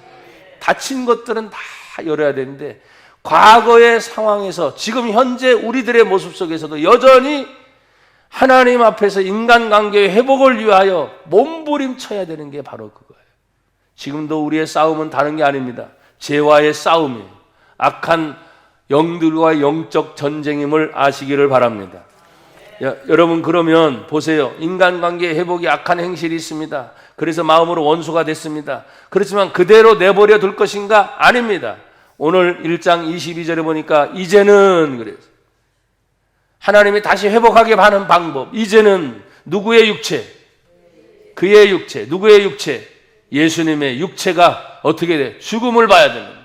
닫힌 것들은 다 열어야 되는데 과거의 상황에서 지금 현재 우리들의 모습 속에서도 여전히 하나님 앞에서 인간관계의 회복을 위하여 몸부림쳐야 되는 게 바로 그거예요. 지금도 우리의 싸움은 다른 게 아닙니다. 죄와의 싸움이에요. 악한 영들과 영적 전쟁임을 아시기를 바랍니다. 여러분, 그러면 보세요. 인간관계 회복이 악한 행실이 있습니다. 그래서 마음으로 원수가 됐습니다. 그렇지만 그대로 내버려 둘 것인가? 아닙니다. 오늘 1장 22절에 보니까 이제는 그래요. 하나님이 다시 회복하게 하는 방법. 이제는 누구의 육체? 그의 육체. 누구의 육체? 예수님의 육체가 어떻게 돼? 죽음을 봐야 되는 거예요.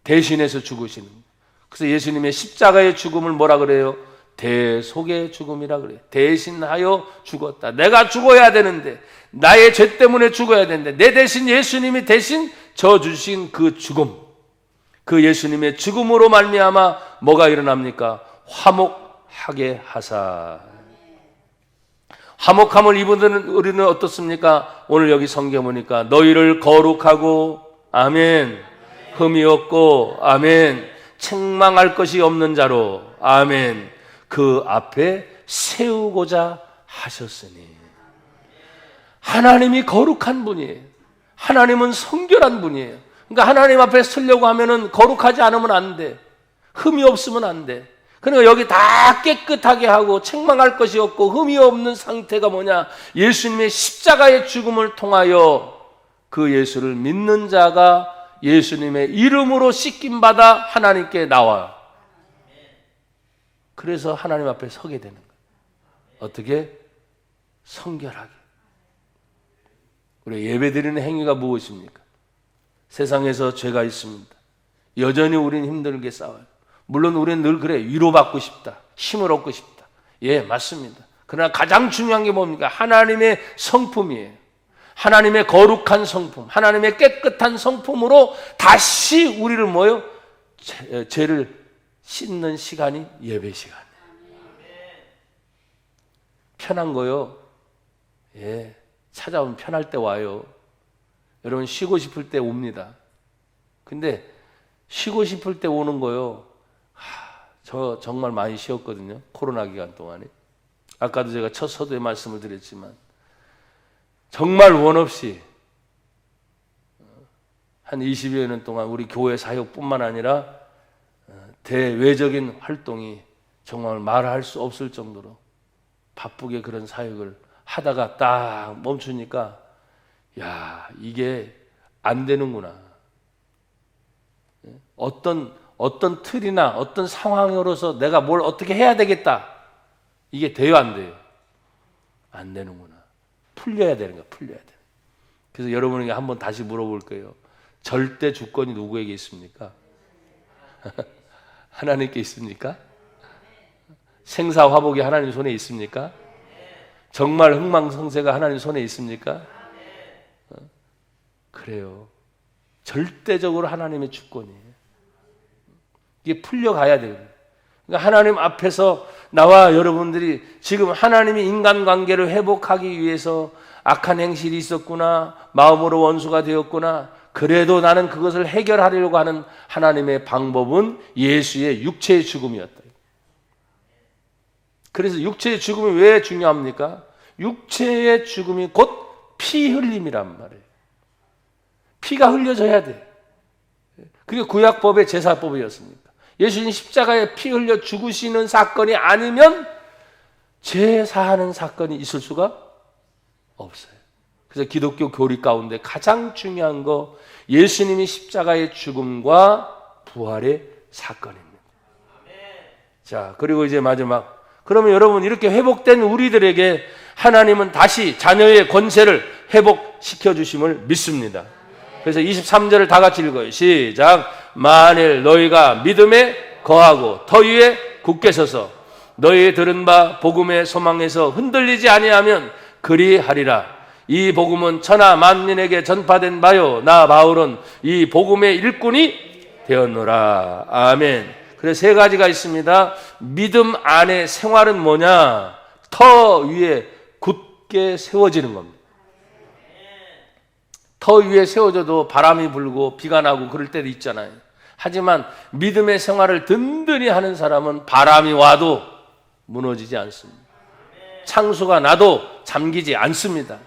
대신해서 죽으시는 거예요. 그래서 예수님의 십자가의 죽음을 뭐라 그래요? 대속의 죽음이라 그래요. 대신하여 죽었다. 내가 죽어야 되는데, 나의 죄 때문에 죽어야 되는데, 내 대신 예수님이 대신 져 주신 그 죽음, 그 예수님의 죽음으로 말미암아 뭐가 일어납니까? 화목하게 하사. 화목함을 입은 우리는 어떻습니까? 오늘 여기 성경 보니까 너희를 거룩하고, 아멘, 흠이 없고, 아멘, 책망할 것이 없는 자로, 아멘, 그 앞에 세우고자 하셨으니. 하나님이 거룩한 분이에요. 하나님은 성결한 분이에요. 그러니까 하나님 앞에 서려고 하면은 거룩하지 않으면 안 돼. 흠이 없으면 안 돼. 그러니까 여기 다 깨끗하게 하고 책망할 것이 없고 흠이 없는 상태가 뭐냐? 예수님의 십자가의 죽음을 통하여 그 예수를 믿는 자가 예수님의 이름으로 씻김받아 하나님께 나와요. 그래서 하나님 앞에 서게 되는 거예요. 어떻게? 성결하게. 우리 예배드리는 행위가 무엇입니까? 세상에서 죄가 있습니다. 여전히 우리는 힘들게 싸워요. 물론 우리는 늘 그래. 위로받고 싶다. 힘을 얻고 싶다. 예, 맞습니다. 그러나 가장 중요한 게 뭡니까? 하나님의 성품이에요. 하나님의 거룩한 성품, 하나님의 깨끗한 성품으로 다시 우리를 뭐요? 죄를 씻는 시간이 예배 시간이에요. 편한 거요. 예, 찾아오면 편할 때 와요. 여러분, 쉬고 싶을 때 옵니다. 근데 쉬고 싶을 때 오는 거요. 저 정말 많이 쉬었거든요. 코로나 기간 동안에. 아까도 제가 첫 서두에 말씀을 드렸지만 정말 원 없이 한 20여 년 동안 우리 교회 사역뿐만 아니라 대외적인 활동이 정말 말할 수 없을 정도로 바쁘게 그런 사역을 하다가 딱 멈추니까 야, 이게 안 되는구나. 어떤 틀이나 어떤 상황으로서 내가 뭘 어떻게 해야 되겠다. 이게 돼요, 안 돼요? 안 되는구나. 풀려야 되는 거야, 풀려야 돼. 그래서 여러분에게 한번 다시 물어볼 거예요. 절대 주권이 누구에게 있습니까? 하나님께 있습니까? 생사화복이 하나님 손에 있습니까? 정말 흥망성쇠가 하나님 손에 있습니까? 그래요. 절대적으로 하나님의 주권이에요. 이게 풀려가야 돼요. 그러니까 하나님 앞에서 나와 여러분들이 지금 하나님이 인간관계를 회복하기 위해서 악한 행실이 있었구나, 마음으로 원수가 되었구나, 그래도 나는 그것을 해결하려고 하는 하나님의 방법은 예수의 육체의 죽음이었다. 그래서 육체의 죽음이 왜 중요합니까? 육체의 죽음이 곧 피 흘림이란 말이에요. 피가 흘려져야 돼. 그게 구약법의 제사법이었습니까? 예수님 십자가에 피 흘려 죽으시는 사건이 아니면 제사하는 사건이 있을 수가 없어요. 그래서 기독교 교리 가운데 가장 중요한 거 예수님이 십자가의 죽음과 부활의 사건입니다. 자, 그리고 이제 마지막. 그러면 여러분, 이렇게 회복된 우리들에게 하나님은 다시 자녀의 권세를 회복시켜 주심을 믿습니다. 그래서 23절을 다 같이 읽어요. 시작. 만일 너희가 믿음에 거하고 더 위에 굳게 서서 너희 들은 바 복음의 소망에서 흔들리지 아니하면 그리하리라. 이 복음은 천하 만민에게 전파된 바요, 나 바울은 이 복음의 일꾼이 되었노라. 아멘. 그래서 세 가지가 있습니다. 믿음 안에 생활은 뭐냐? 터 위에 굳게 세워지는 겁니다. 터 위에 세워져도 바람이 불고 비가 나고 그럴 때도 있잖아요. 하지만 믿음의 생활을 든든히 하는 사람은 바람이 와도 무너지지 않습니다. 창수가 나도 잠기지 않습니다.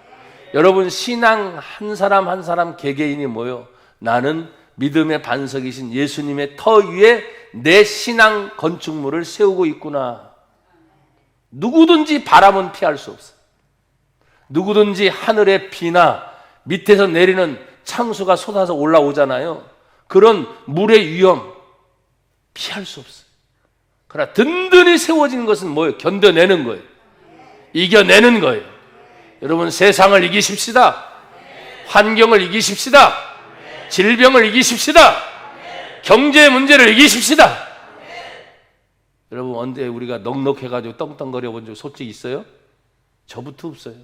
여러분, 신앙 한 사람 한 사람 개개인이 모여 나는 믿음의 반석이신 예수님의 터 위에 내 신앙 건축물을 세우고 있구나. 누구든지 바람은 피할 수 없어요. 누구든지 하늘의 비나 밑에서 내리는 창수가 쏟아서 올라오잖아요. 그런 물의 위험 피할 수 없어요. 그러나 든든히 세워지는 것은 뭐예요? 견뎌내는 거예요. 이겨내는 거예요. 여러분, 세상을 이기십시다. 환경을 이기십시다. 질병을 이기십시다. 경제 문제를 이기십시다. 여러분, 언제 우리가 넉넉해가지고 떵떵거려 본 적 솔직히 있어요? 저부터 없어요.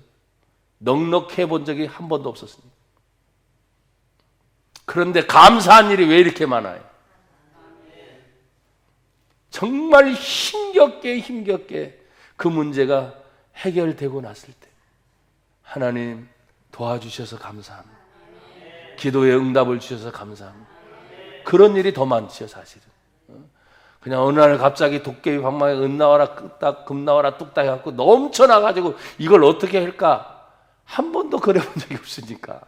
넉넉해 본 적이 한 번도 없었습니다. 그런데 감사한 일이 왜 이렇게 많아요? 정말 힘겹게 그 문제가 해결되고 났을 때 하나님 도와주셔서 감사합니다. 기도의 응답을 주셔서 감사합니다. 그런 일이 더 많죠, 사실은. 그냥 어느 날 갑자기 도깨비 방망이 은 나와라 뚝딱 금 나와라 뚝딱 해갖고 넘쳐나가지고 이걸 어떻게 할까? 한 번도 그래본 적이 없으니까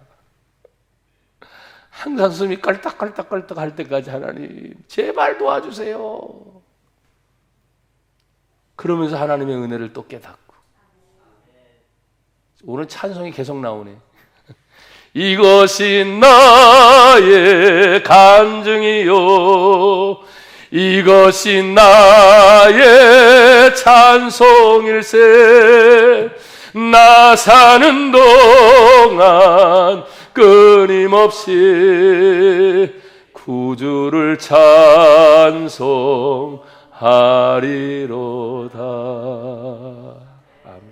항상 숨이 깔딱깔딱깔딱 할 때까지 하나님 제발 도와주세요. 그러면서 하나님의 은혜를 또 깨닫고 오늘 찬송이 계속 나오네. 이것이 나의 간증이요, 이것이 나의 찬송일세. 나 사는 동안 끊임없이 구주를 찬송하리로다. 아멘.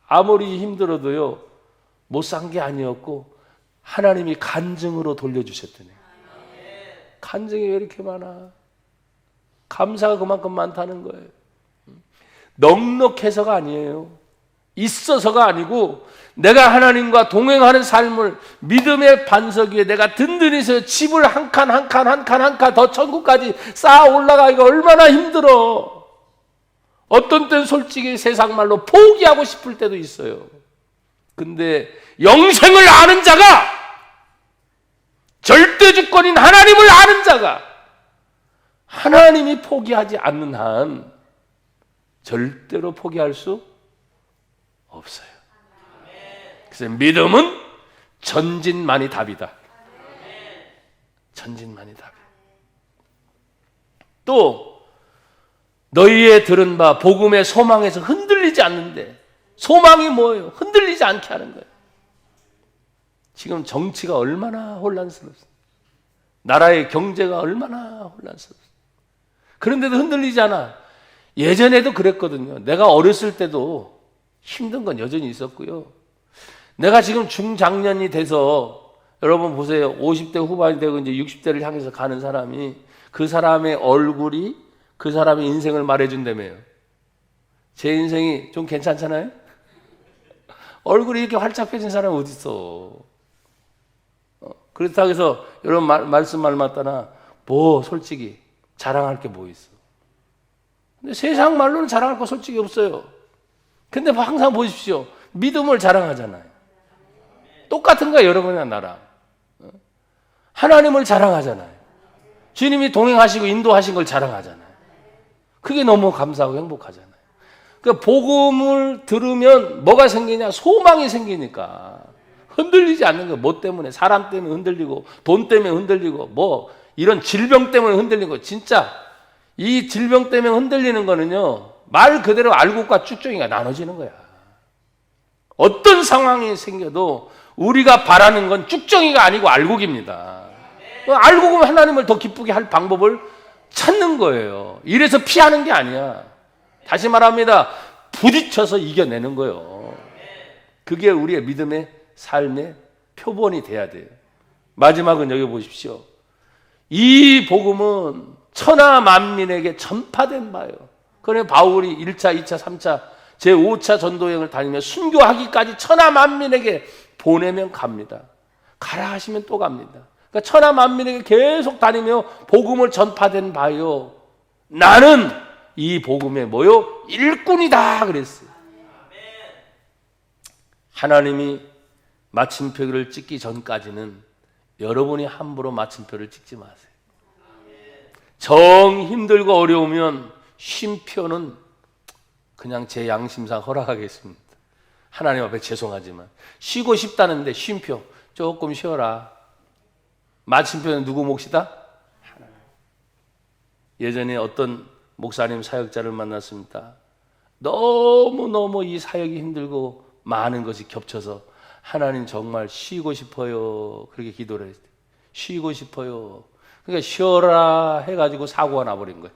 아무리 힘들어도요 못 산 게 아니었고 하나님이 간증으로 돌려주셨더니 간증이 왜 이렇게 많아? 감사가 그만큼 많다는 거예요. 넉넉해서가 아니에요. 있어서가 아니고 내가 하나님과 동행하는 삶을 믿음의 반석 위에 내가 든든히 서 집을 한 칸 한 칸 한 칸 한 칸 더 천국까지 쌓아 올라가기가 얼마나 힘들어. 어떤 때는 솔직히 세상 말로 포기하고 싶을 때도 있어요. 근데 영생을 아는 자가, 절대 주권인 하나님을 아는 자가 하나님이 포기하지 않는 한 절대로 포기할 수 없어요. 그래서 믿음은 전진만이 답이다. 전진만이 답이다. 또 너희의 들은 바 복음의 소망에서 흔들리지 않는데, 소망이 뭐예요? 흔들리지 않게 하는 거예요. 지금 정치가 얼마나 혼란스럽습니다. 나라의 경제가 얼마나 혼란스럽습니다. 그런데도 흔들리지 않아. 예전에도 그랬거든요. 내가 어렸을 때도 힘든 건 여전히 있었고요. 내가 지금 중장년이 돼서 여러분 보세요. 50대 후반이 되고 이제 60대를 향해서 가는 사람이 그 사람의 얼굴이 그 사람의 인생을 말해준다며요. 제 인생이 좀 괜찮잖아요? 얼굴이 이렇게 활짝 펴진 사람이 어디 있어? 그렇다고 해서 여러분 말씀 말 맞다나 뭐 솔직히 자랑할 게 뭐 있어? 근데 세상 말로는 자랑할 거 솔직히 없어요. 근데 항상 보십시오. 믿음을 자랑하잖아요. 똑같은 거야, 여러분이랑 나랑. 하나님을 자랑하잖아요. 주님이 동행하시고 인도하신 걸 자랑하잖아요. 그게 너무 감사하고 행복하잖아요. 그러니까 복음을 들으면 뭐가 생기냐? 소망이 생기니까. 흔들리지 않는 거예요. 뭐 때문에? 사람 때문에 흔들리고 돈 때문에 흔들리고 뭐 이런 질병 때문에 흔들리고. 진짜 이 질병 때문에 흔들리는 거는요, 말 그대로 알곡과 쭉쭉이가 나눠지는 거야. 어떤 상황이 생겨도 우리가 바라는 건 쭉정이가 아니고 알곡입니다. 알곡은 하나님을 더 기쁘게 할 방법을 찾는 거예요. 이래서 피하는 게 아니야. 다시 말합니다. 부딪혀서 이겨내는 거예요. 그게 우리의 믿음의 삶의 표본이 돼야 돼요. 마지막은 여기 보십시오. 이 복음은 천하 만민에게 전파된 바예요. 그래 바울이 1차, 2차, 3차, 제5차 전도여행을 다니며 순교하기까지 천하 만민에게 보내면 갑니다. 가라 하시면 또 갑니다. 그러니까 천하 만민에게 계속 다니며 복음을 전파된 바요. 나는 이 복음의 뭐요? 일꾼이다 그랬어요. 하나님이 마침표를 찍기 전까지는 여러분이 함부로 마침표를 찍지 마세요. 정 힘들고 어려우면 쉼표는 그냥 제 양심상 허락하겠습니다. 하나님 앞에 죄송하지만 쉬고 싶다는데 쉼표 조금 쉬어라. 마침표는 누구 몫이다? 하나님. 예전에 어떤 목사님 사역자를 만났습니다. 너무너무 이 사역이 힘들고 많은 것이 겹쳐서 하나님 정말 쉬고 싶어요. 그렇게 기도를 했어요. 쉬고 싶어요. 그러니까 쉬어라 해가지고 사고가 나버린 거예요.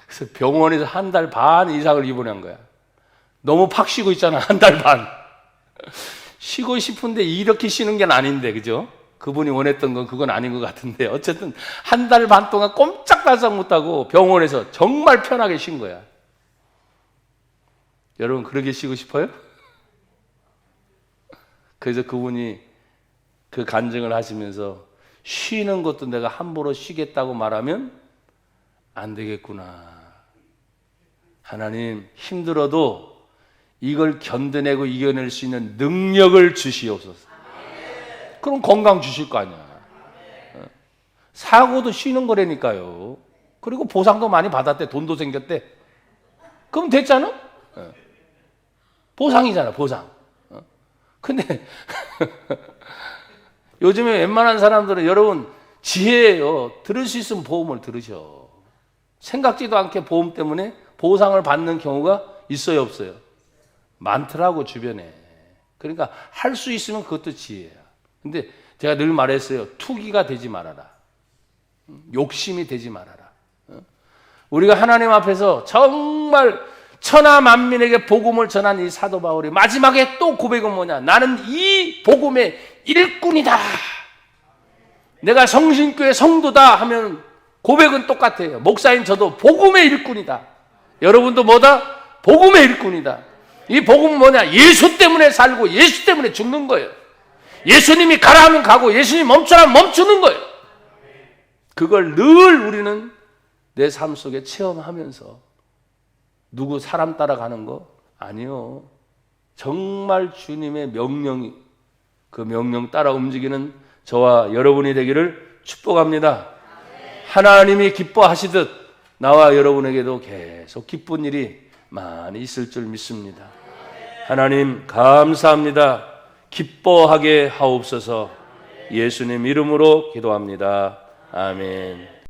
그래서 병원에서 한 달 반 이상을 입원한 거야. 너무 팍 쉬고 있잖아. 한 달 반. 쉬고 싶은데 이렇게 쉬는 게 아닌데, 그죠? 그분이 원했던 건 그건 아닌 것 같은데 어쨌든 한 달 반 동안 꼼짝달싹 못하고 병원에서 정말 편하게 쉰 거야. 여러분 그렇게 쉬고 싶어요? 그래서 그분이 그 간증을 하시면서 쉬는 것도 내가 함부로 쉬겠다고 말하면 안 되겠구나. 하나님 힘들어도 이걸 견뎌내고 이겨낼 수 있는 능력을 주시옵소서. 그럼 건강 주실 거 아니야. 사고도 쉬는 거라니까요. 그리고 보상도 많이 받았대. 돈도 생겼대. 그럼 됐잖아? 보상이잖아, 보상. 근데 요즘에 웬만한 사람들은 여러분 지혜예요. 들을 수 있으면 보험을 들으셔. 생각지도 않게 보험 때문에 보상을 받는 경우가 있어요, 없어요? 많더라고, 주변에. 그러니까 할 수 있으면 그것도 지혜야. 근데 제가 늘 말했어요. 투기가 되지 말아라. 욕심이 되지 말아라. 우리가 하나님 앞에서 정말 천하 만민에게 복음을 전한 이 사도 바울이 마지막에 또 고백은 뭐냐? 나는 이 복음의 일꾼이다. 내가 성신교회 성도다 하면 고백은 똑같아요. 목사인 저도 복음의 일꾼이다. 여러분도 뭐다? 복음의 일꾼이다. 이 복음은 뭐냐? 예수 때문에 살고 예수 때문에 죽는 거예요. 예수님이 가라 하면 가고 예수님이 멈추라 하면 멈추는 거예요. 그걸 늘 우리는 내 삶 속에 체험하면서 누구 사람 따라가는 거? 아니요. 정말 주님의 명령이 그 명령 따라 움직이는 저와 여러분이 되기를 축복합니다. 하나님이 기뻐하시듯 나와 여러분에게도 계속 기쁜 일이 많이 있을 줄 믿습니다. 하나님 감사합니다. 기뻐하게 하옵소서. 예수님 이름으로 기도합니다. 아멘.